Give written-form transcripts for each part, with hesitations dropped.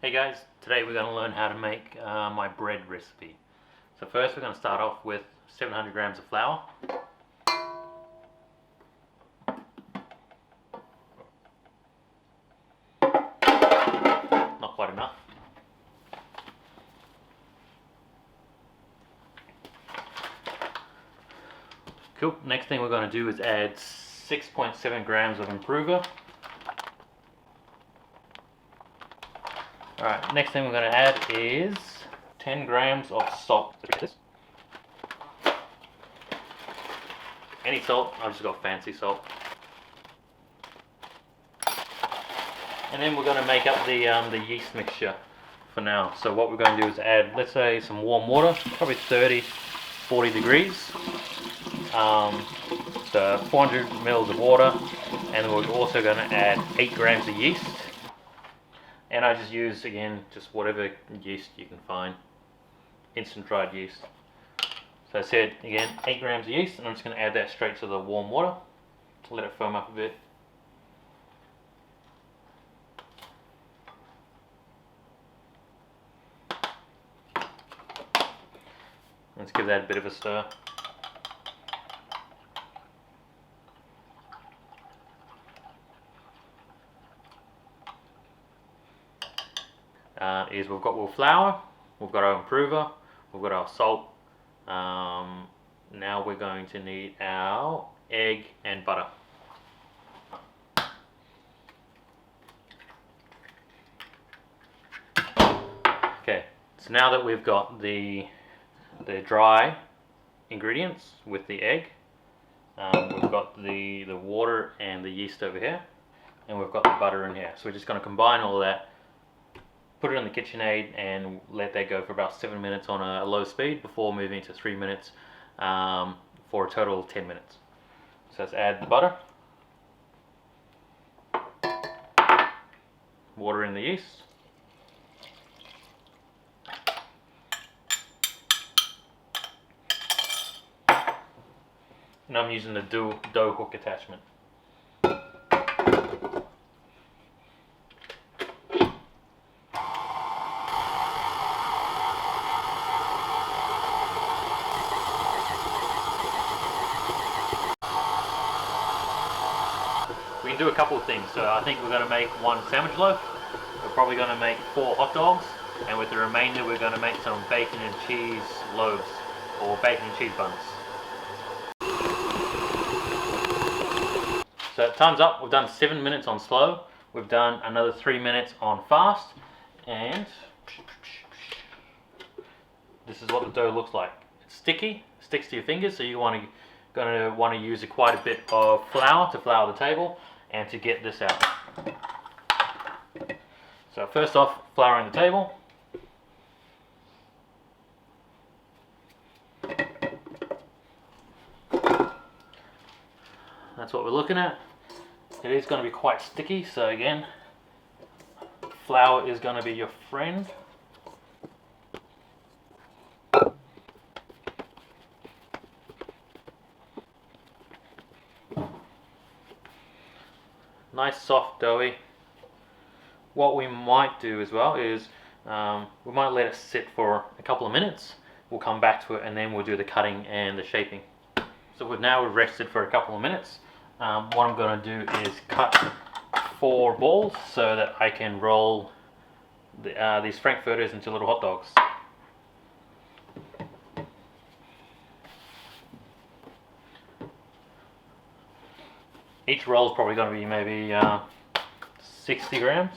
Hey guys, today we're going to learn how to make my bread recipe. So first we're going to start off with 700 grams of flour. Not quite enough. Cool. Next thing we're going to do is add 6.7 grams of improver. Alright, next thing we're going to add is 10 grams of salt. Any salt, I've just got fancy salt. And then we're going to make up the yeast mixture for now. So what we're going to do is add, let's say, some warm water, probably 40 degrees. So 400 mils of water, and then we're also going to add 8 grams of yeast. And I just use, again, just whatever yeast you can find, instant dried yeast. So I said, again, 8 grams of yeast, and I'm just going to add that straight to the warm water to let it foam up a bit. Let's give that a bit of a stir. We've got flour, we've got our improver, we've got our salt. Now we're going to need our egg and butter. Okay, so now that we've got the dry ingredients with the egg, we've got the water and the yeast over here, and we've got the butter in here. So we're just going to combine all of that, put it on the KitchenAid, and let that go for about 7 minutes on a low speed before moving to 3 minutes for a total of 10 minutes. So let's add the butter, water in the yeast, and I'm using the dough hook attachment. We can do a couple of things. So I think we're going to make 1 sandwich loaf. We're probably going to make 4 hot dogs, and with the remainder we're going to make some bacon and cheese loaves, or bacon and cheese buns. So time's up. We've done 7 minutes on slow. We've done another 3 minutes on fast, and this is what the dough looks like. It's sticky, sticks to your fingers, so you're going to want to use quite a bit of flour to flour the table and to get this out. So first off, flouring the table. That's what we're looking at. It is going to be quite sticky, so again, flour is going to be your friend. Nice soft doughy. What we might do as well is we might let it sit for a couple of minutes. We'll come back to it and then we'll do the cutting and the shaping. So we've rested for a couple of minutes. What I'm going to do is cut 4 balls so that I can roll these Frankfurters into little hot dogs. Each roll is probably going to be maybe 60 grams.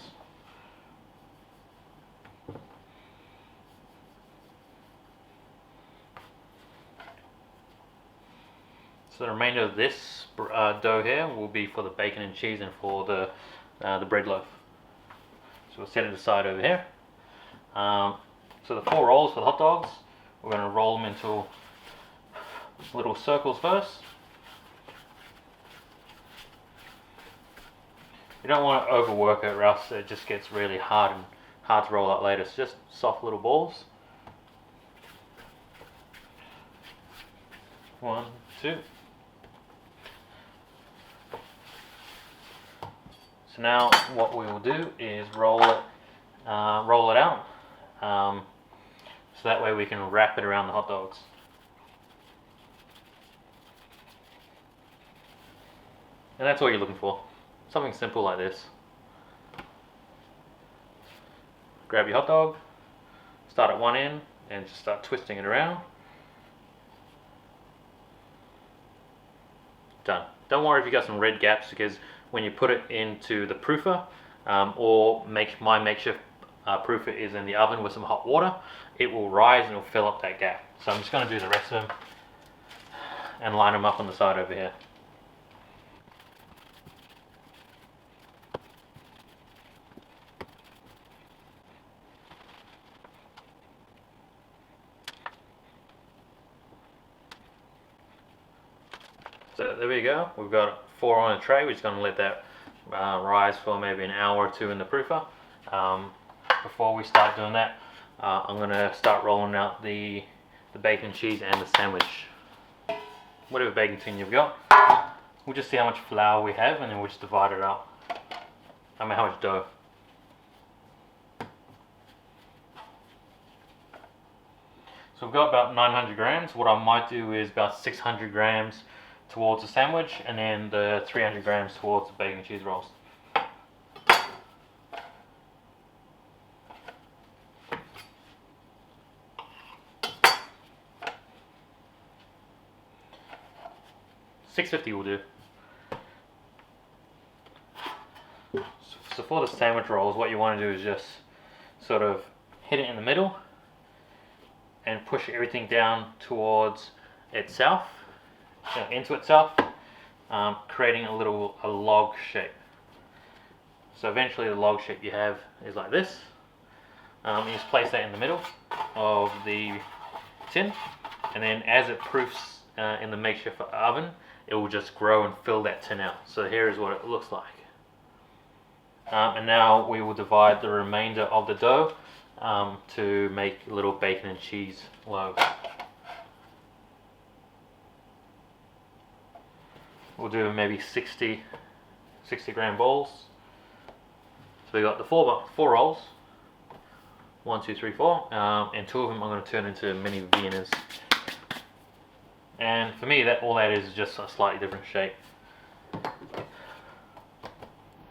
So the remainder of this dough here will be for the bacon and cheese and for the bread loaf. So we'll set it aside over here. So the 4 rolls for the hot dogs, we're going to roll them into little circles first. You don't want to overwork it or else it just gets really hard to roll out later. So just soft little balls. 1, 2. So now what we will do is roll it roll it out, so that way we can wrap it around the hot dogs. And that's all you're looking for. Something simple like this. Grab your hot dog, start at one end, and just start twisting it around. Done. Don't worry if you got some red gaps, because when you put it into the proofer, or my makeshift proofer is in the oven with some hot water, it will rise and it will fill up that gap. So I'm just going to do the rest of them and line them up on the side over here. So there we go, we've got 4 on a tray. We're just going to let that rise for maybe an hour or 2 in the proofer. Before we start doing that, I'm going to start rolling out the bacon, cheese and the sandwich. Whatever baking tin you've got. We'll just see how much flour we have and then we'll just divide it up. I mean how much dough. So we've got about 900 grams. What I might do is about 600 grams towards the sandwich and then the 300 grams towards the bacon and cheese rolls. $6.50 will do. So for the sandwich rolls, what you want to do is just sort of hit it in the middle and push everything down towards itself, into itself, creating a log shape. So eventually the log shape you have is like this. You just place that in the middle of the tin, and then as it proofs in the makeshift oven, it will just grow and fill that tin out. So here is what it looks like. And now we will divide the remainder of the dough to make little bacon and cheese loaves. We'll do maybe 60 gram balls. So we got the four rolls. 1, 2, 3, 4, and 2 of them I'm going to turn into mini Viennas. And for me, all that is just a slightly different shape.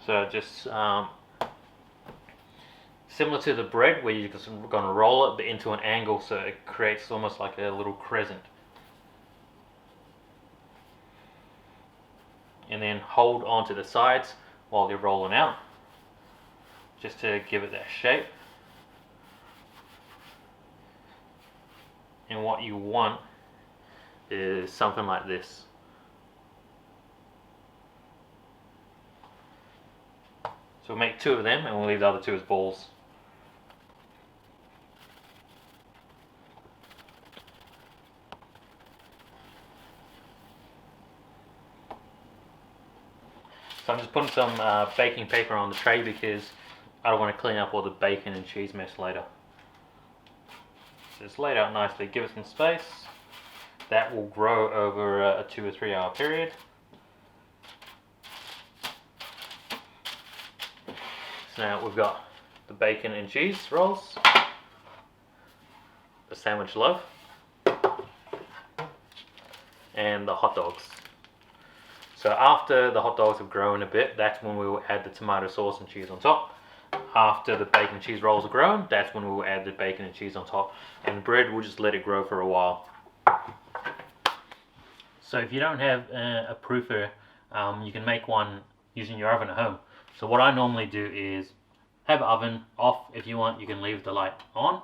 So just similar to the bread, where you're just going to roll it into an angle so it creates almost like a little crescent. And then hold onto the sides while you're rolling out, just to give it that shape. And what you want is something like this. So we'll make 2 of them and we'll leave the other 2 as balls. So I'm just putting some baking paper on the tray because I don't want to clean up all the bacon and cheese mess later. So it's laid out nicely. Give it some space. That will grow over a 2 or 3 hour period. So now we've got the bacon and cheese rolls, the sandwich loaf, and the hot dogs. So after the hot dogs have grown a bit, that's when we will add the tomato sauce and cheese on top. After the bacon and cheese rolls are grown, that's when we will add the bacon and cheese on top. And the bread, we'll just let it grow for a while. So if you don't have a proofer, you can make one using your oven at home. So what I normally do is have the oven off. If you want, you can leave the light on.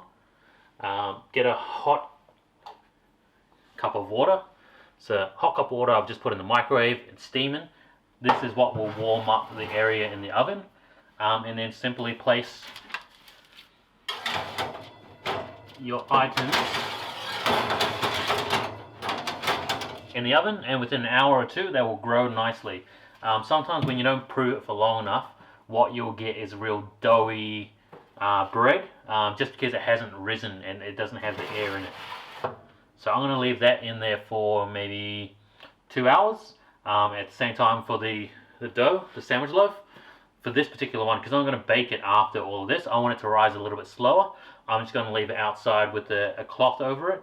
Get a hot cup of water. So hot cup of water I've just put in the microwave. It's steaming. This is what will warm up the area in the oven. And then simply place your items in the oven, and within an hour or 2 they will grow nicely. Sometimes when you don't prove it for long enough, what you'll get is real doughy bread, just because it hasn't risen and it doesn't have the air in it. So I'm going to leave that in there for maybe 2 hours. At the same time for the dough, the sandwich loaf, for this particular one, because I'm going to bake it after all of this, I want it to rise a little bit slower. I'm just going to leave it outside with a cloth over it,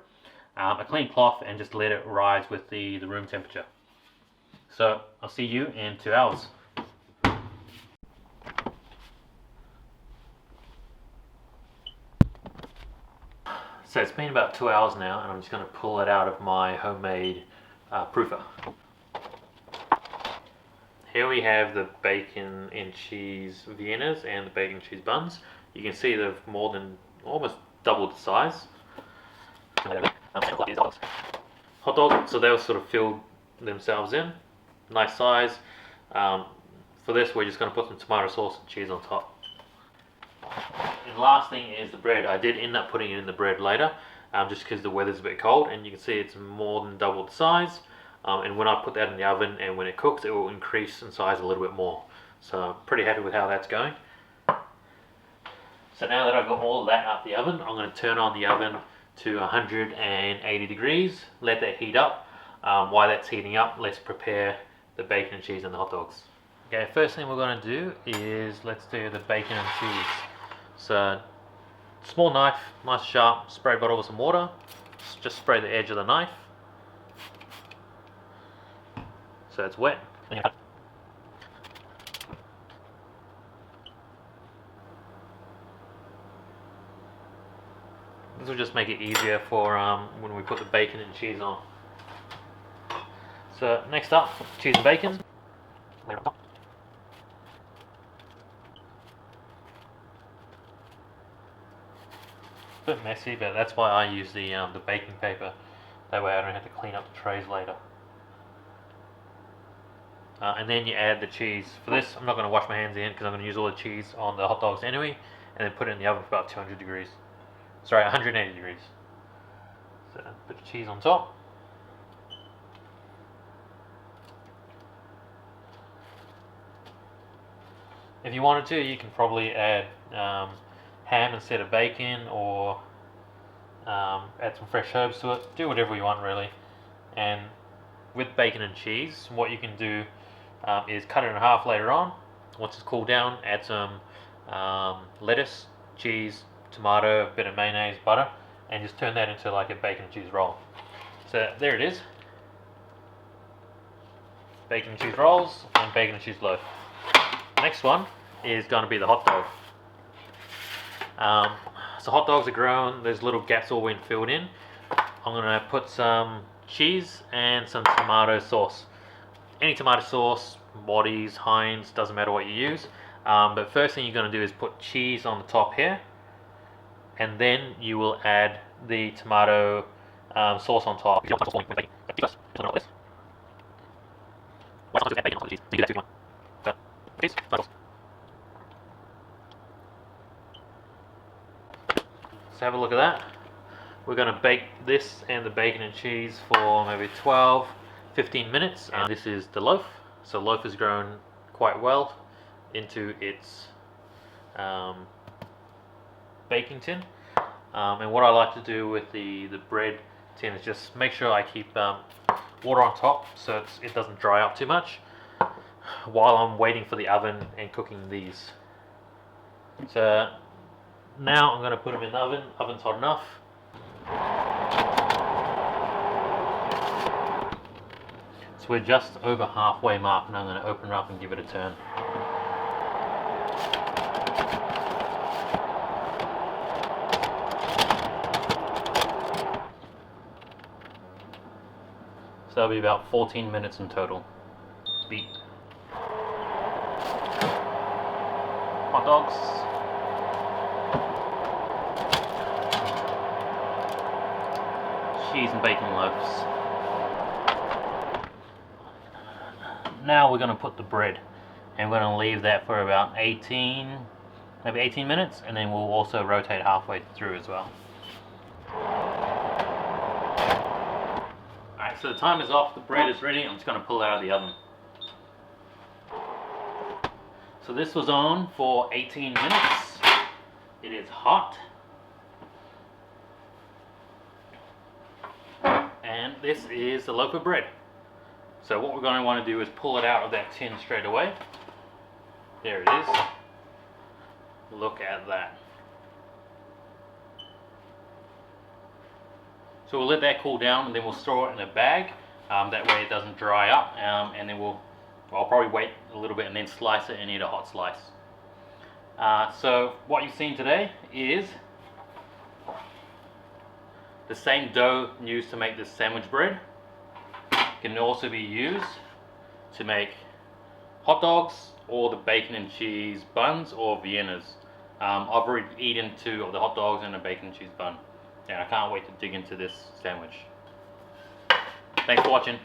a clean cloth, and just let it rise with the room temperature. So I'll see you in 2 hours. So it's been about 2 hours now, and I'm just going to pull it out of my homemade proofer. Here we have the bacon and cheese Viennas and the bacon and cheese buns. You can see they've more than almost doubled the size. Hot dog, so they'll sort of fill themselves in. Nice size. For this, we're just going to put some tomato sauce and cheese on top. And last thing is the bread. I did end up putting it in the bread later, just because the weather's a bit cold, and you can see it's more than double the size. And when I put that in the oven and when it cooks, it will increase in size a little bit more. So I'm pretty happy with how that's going. So now that I've got all of that out the oven, I'm going to turn on the oven to 180 degrees, let that heat up. While that's heating up, let's prepare the bacon and cheese and the hot dogs. Okay, first thing we're going to do is let's do the bacon and cheese. So, small knife, nice sharp, spray bottle with some water. Just spray the edge of the knife. So it's wet. This will just make it easier for when we put the bacon and cheese on. So next up, cheese and bacon. A bit messy, but that's why I use the baking paper. That way I don't have to clean up the trays later. And then you add the cheese. For this, I'm not going to wash my hands in because I'm going to use all the cheese on the hot dogs anyway, and then put it in the oven for about 200 degrees. Sorry, 180 degrees. So put the cheese on top. If you wanted to, you can probably add ham instead of bacon, or add some fresh herbs to it. Do whatever you want, really. And with bacon and cheese, what you can do is cut it in half later on. Once it's cooled down, add some lettuce, cheese, tomato, a bit of mayonnaise, butter, and just turn that into like a bacon and cheese roll. So there it is. Bacon and cheese rolls and bacon and cheese loaf. Next one is going to be the hot dog. So hot dogs are grown, there's little gaps all been filled in. I'm going to put some cheese and some tomato sauce. Any tomato sauce, Waddy's, Heinz, doesn't matter what you use. But first thing you're going to do is put cheese on the top here, and then you will add the tomato sauce on top. So have a look at that. We're going to bake this and the bacon and cheese for maybe 12-15 minutes. And this is the loaf. So loaf has grown quite well into its baking tin. And what I like to do with the bread tin is just make sure I keep water on top so it doesn't dry out too much while I'm waiting for the oven and cooking these. So now I'm going to put them in the oven. Oven's hot enough. So we're just over halfway mark, and I'm going to open it up and give it a turn. So that'll be about 14 minutes in total. Beat. Hot dogs. Cheese and bacon loaves. Now we're going to put the bread, and we're going to leave that for about maybe 18 minutes, and then we'll also rotate halfway through as well. Alright, so the time is off, the bread is ready. I'm just going to pull it out of the oven. So this was on for 18 minutes. It is hot. And this is the loaf of bread. So what we're going to want to do is pull it out of that tin straight away. There it is. Look at that. So we'll let that cool down, and then we'll store it in a bag. That way it doesn't dry up, and then I'll probably wait a little bit and then slice it and eat a hot slice. So what you've seen today is the same dough used to make this sandwich bread can also be used to make hot dogs or the bacon and cheese buns or Viennas. I've already eaten 2 of the hot dogs and a bacon and cheese bun, and I can't wait to dig into this sandwich. Thanks for watching.